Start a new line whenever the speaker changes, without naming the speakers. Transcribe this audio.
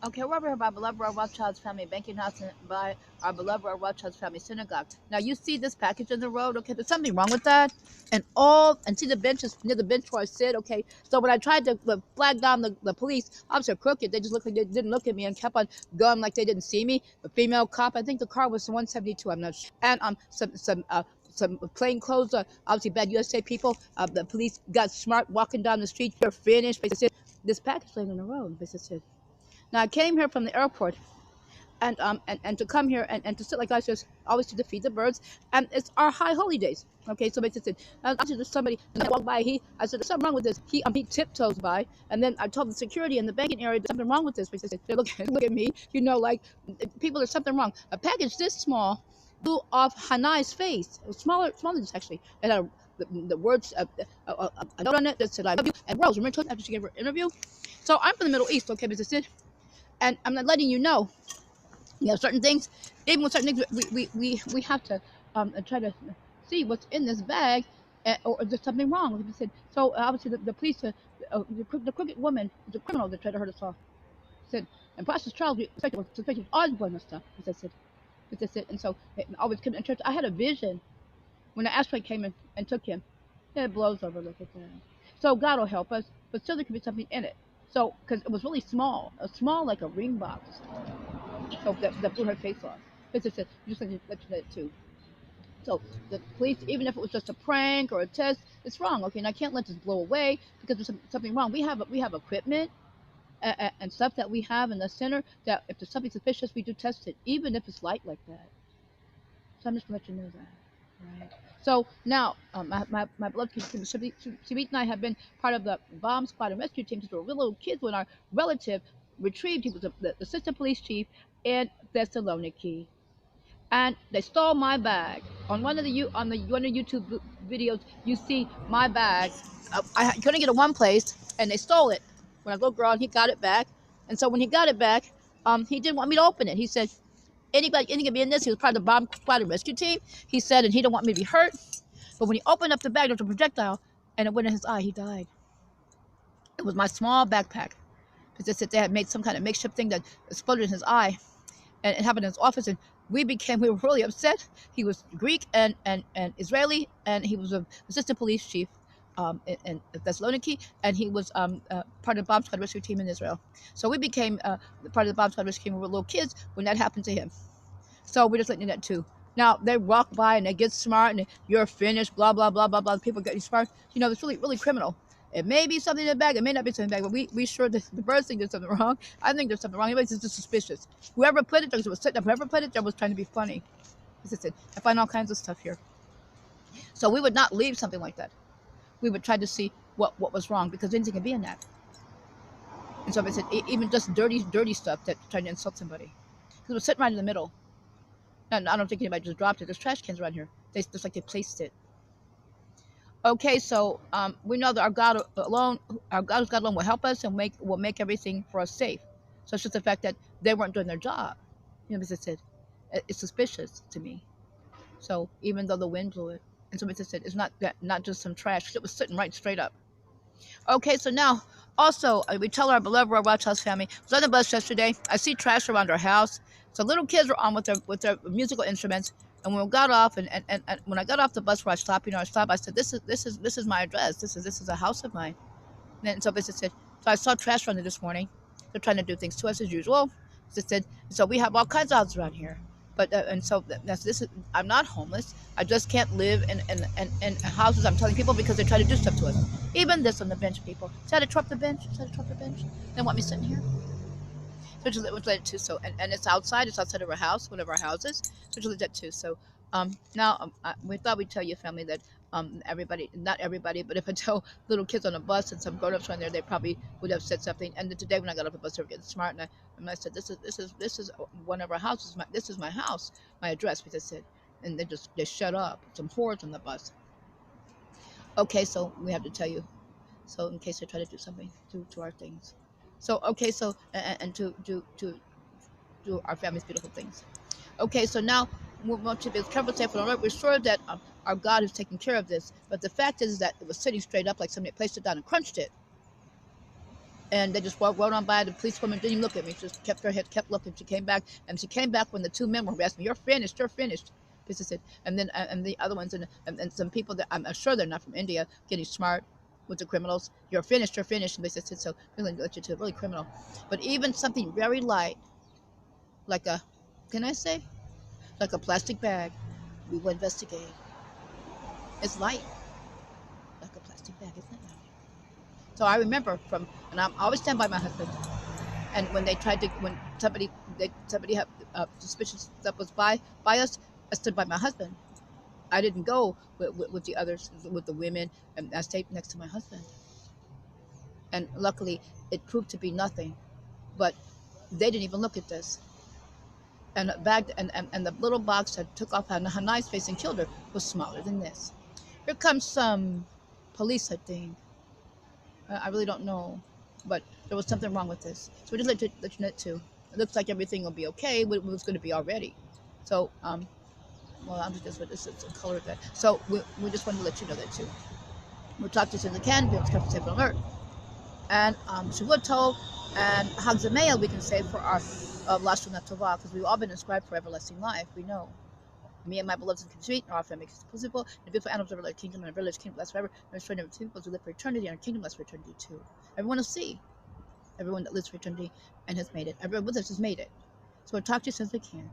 Okay, we're over here by beloved Rothschild's family banking house and by our beloved Rothschild's family synagogue. Now you see this package in the road. Okay, there's something wrong with that. And see the benches near the bench where I sit. Okay, so when I tried to flag down the police, officer crooked. They just looked like they didn't look at me and kept on going like they didn't see me. The female cop, I think the car was 172. I'm not sure. And some plain clothes, obviously bad USA people. The police got smart walking down the street. They're finished. They said this package laying on the road. They said. Now I came here from the airport and to come here and to sit like I just always to feed the birds, and it's our high holy days. Okay, so basically I said there's somebody walked by, I said there's something wrong with this. He tiptoes by, and then I told the security in the banking area there's something wrong with this. Because they said look at me, like people, there's something wrong. A package this small blew off Hani's face. It was smaller than this actually. It had the words a note on it that said I love you and Rose. Remember after she gave her interview. So I'm from the Middle East, okay, Mrs. Sid, and I'm not letting you know. Certain things, even with certain things, we have to try to see what's in this bag, or is there something wrong? Like I said, so obviously the police, the crooked woman, the criminal that tried to hurt us all, said, in process trials, we suspected always blood and stuff. As I said, and so it always came in church. I had a vision when the asteroid came in and took him. Yeah, it blows over. Look at that. So God will help us, but still there could be something in it. So because it was really small, like a ring box. So that blew her face off. But it said, just let you know it too. So the police, even if it was just a prank or a test, it's wrong. Okay, and I can't let this blow away because there's something wrong. We have equipment and stuff that we have in the center that if there's something suspicious, we do test it, even if it's light like that. So I'm just gonna let you know that. Right. So now, my beloved Kim Shabit and I have been part of the bomb squad and rescue team since we were little kids when our relative retrieved. He was the assistant police chief in Thessaloniki, and they stole my bag. On one of the one of the YouTube videos, you see my bag. I couldn't get it one place, and they stole it. When I was a little girl, and he got it back. And so when he got it back, he didn't want me to open it. He said, anything can be in this. He was part of the bomb squad and rescue team. He said, and he didn't want me to be hurt. But when he opened up the bag, there was a projectile, and it went in his eye. He died. It was my small backpack. Because they said they had made some kind of makeshift thing that exploded in his eye, and it happened in his office. And we were really upset. He was Greek and Israeli, and he was an assistant police chief in Thessaloniki, and he was part of the bomb squad rescue team in Israel. So we became part of the bomb squad rescue team when we were little kids when that happened to him. So we're just letting you know that too. Now they walk by and they get smart and you're finished, blah blah blah blah blah. People getting smart. It's really criminal. It may be something in the bag, it may not be something in the bag, but we sure that the birds think there's something wrong. I think there's something wrong. Anyways, it's just suspicious. Whoever put it, there was sitting up. Whoever put it, there was trying to be funny. As I said, I find all kinds of stuff here. So we would not leave something like that. We would try to see what was wrong because anything can be in that. And so I said, even just dirty stuff that trying to insult somebody. Because it was sitting right in the middle. And I don't think anybody just dropped it. There's trash cans around here. They just like they placed it. Okay, so we know that our God who's God alone will help us and will make everything for us safe. So it's just the fact that they weren't doing their job. As I said, it's suspicious to me. So even though the wind blew it, and so as I said, it's not just some trash. It was sitting right straight up. Okay, so now also we tell our beloved Royal House family. I was on the bus yesterday. I see trash around our house. So little kids were on with their musical instruments. And when we got off, and when I got off the bus where I stopped, I said, this is my address. This is a house of mine. And so I said, so I saw trash around there this morning. They're trying to do things to us as usual. So I said, so we have all kinds of houses around here. But and so I'm not homeless. I just can't live in houses. I'm telling people because they try to do stuff to us. Even this on the bench, people. Try to trap the bench. They want me sitting here. So just let it too. So and it's outside. It's outside of our house, one of our houses. So just let that too. So now we thought we'd tell your family that everybody, not everybody, but if I tell little kids on a bus and some grown-ups on there, they probably would have said something. And then today when I got off the bus, they were getting smart, and I said, this is one of our houses. This is my house, my address, because I said, and they shut up. Some whores on the bus. Okay, so we have to tell you. So in case they try to do something to our things. So okay, so and to do our family's beautiful things. Okay, so now we want to be careful, safe, and alert. We're sure that our God is taking care of this, but the fact is that it was sitting straight up like somebody placed it down and crunched it. And they just rode on by. The policewoman didn't even look at me. She just kept her head, kept looking. She came back, and she came back when the two men were asking me, "You're finished, you're finished." This is it. And then and the other ones, and some people that I'm sure they're not from India, getting smart with the criminals. You're finished, you're finished. And they said, so really let you to really criminal. But even something very light, like a, can I say, like a plastic bag, we will investigate. It's light, like a plastic bag, isn't it? So I remember from, and I'm always stand by my husband. And when they tried to, when somebody had suspicious stuff was by us, I stood by my husband. I didn't go with the others, with the women, and I stayed next to my husband. And luckily, it proved to be nothing. But they didn't even look at this. And the bag and the little box that took off Hani's face and killed her was smaller than this. Here comes some police, I think. I really don't know, but there was something wrong with this. So we just let you know too. It looks like everything will be okay. What it was going to be already. So well, I'm just what this is the color of that. So we just wanted to let you know that too. We'll talk to you as soon as we can. Be on safe alert. And Shavua Tov and Hagzamea we can say for our Lashon Tovah, because we've all been inscribed for everlasting life. We know. Me and my beloveds can treat, our family makes it possible, and beautiful animals of our kingdom and our village kingdom blessed forever, and destroy never two peoples who live for eternity, and our kingdom blessed for eternity too. Everyone will see. Everyone that lives for eternity and has made it. Everyone with us has made it. So we'll talk to you as soon as we can.